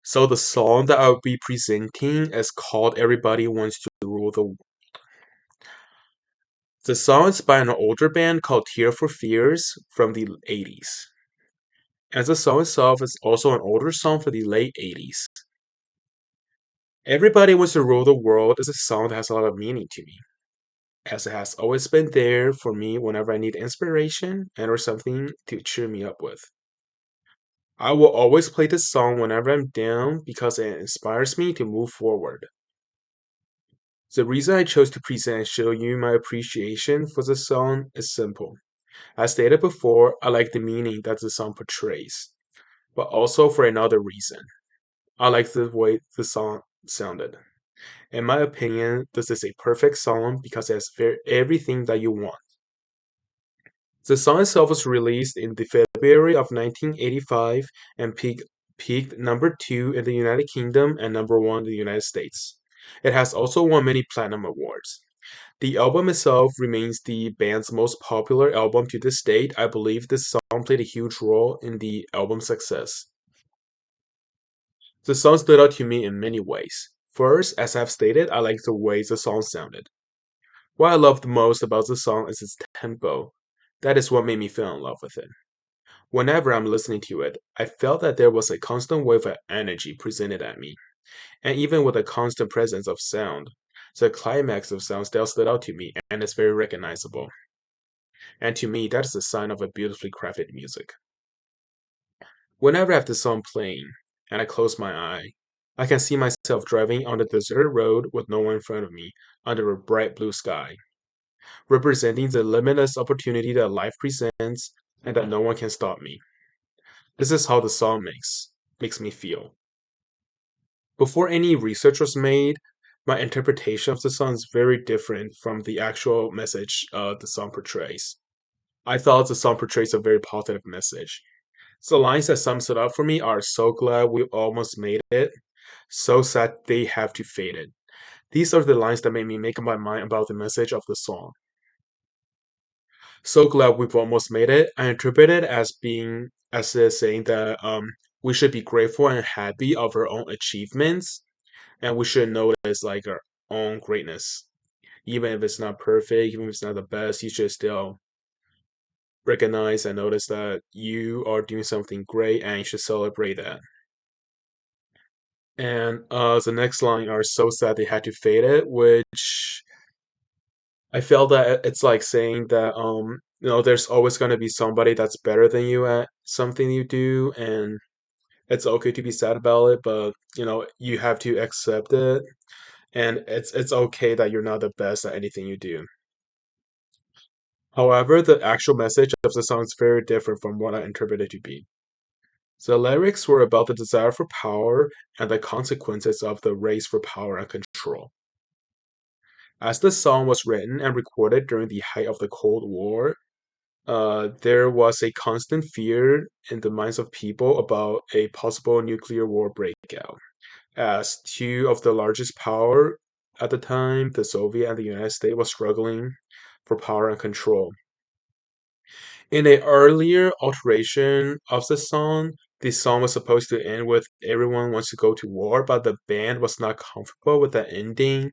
So the song that I'll be presenting is called Everybody Wants to Rule the World. The song is by an older band called Tear for Fears from the 80s. And the song itself is also an older song for the late 80s. Everybody Wants to Rule the World is a song that has a lot of meaning to me, as it has always been there for me whenever I need inspiration and or something to cheer me up with. I will always play this song whenever I'm down because it inspires me to move forward. The reason I chose to present and show you my appreciation for the song is simple. As stated before, I like the meaning that the song portrays, but also for another reason. I like the way the song sounded. In my opinion, this is a perfect song because it has everything that you want. The song itself was released in the February of 1985 and peaked number 2 in the United Kingdom and number 1 in the United States. It has also won many platinum awards. The album itself remains the band's most popular album to this date. I believe this song played a huge role in the album's success. The song stood out to me in many ways. First, as I've stated, I like the way the song sounded. What I loved most about the song is its tempo. That is what made me fall in love with it. Whenever I'm listening to it, I felt that there was a constant wave of energy presented at me, and even with a constant presence of sound, the climax of sound still stood out to me and is very recognizable. And to me, that is a sign of a beautifully crafted music. Whenever I have this song playing and I close my eye, I can see myself driving on a deserted road with no one in front of me under a bright blue sky, representing the limitless opportunity that life presents and that no one can stop me. This is how the song makes me feel. Before any research was made, my interpretation of the song is very different from the actual message the song portrays. I thought the song portrays a very positive message. So lines that sums it up for me are so glad we almost made it, so sad they have to fade it. These are the lines that made me make up my mind about the message of the song. So glad we've almost made it. I interpret it as being as a saying that we should be grateful and happy of our own achievements, and we should notice like our own greatness. Even if it's not perfect, even if it's not the best, you should still recognize and notice that you are doing something great and you should celebrate that. And the next line are so sad they had to fade it, which I felt that it's like saying that there's always gonna be somebody that's better than you at something you do, and it's okay to be sad about it, but you have to accept it, and it's okay that you're not the best at anything you do. However, the actual message of the song is very different from what I interpreted to be. The lyrics were about the desire for power and the consequences of the race for power and control. As the song was written and recorded during the height of the Cold War, there was a constant fear in the minds of people about a possible nuclear war breakout, as two of the largest power at the time, the Soviet and the United States, was struggling for power and control. In a earlier alteration of the song was supposed to end with "Everyone wants to go to war," but the band was not comfortable with that ending,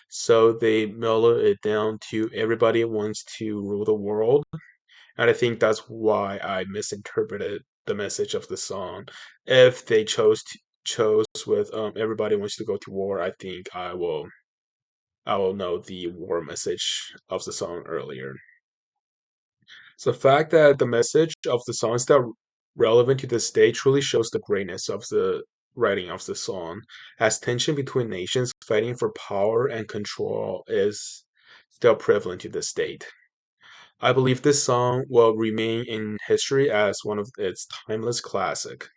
so they mellowed it down to "Everybody wants to rule the world." And I think that's why I misinterpreted the message of the song. If they chose with "Everybody wants to go to war," I think I will know the war message of the song earlier. So the fact that the message of the song is still relevant to this day truly shows the greatness of the writing of the song, as tension between nations fighting for power and control is still prevalent to this date. I believe this song will remain in history as one of its timeless classic.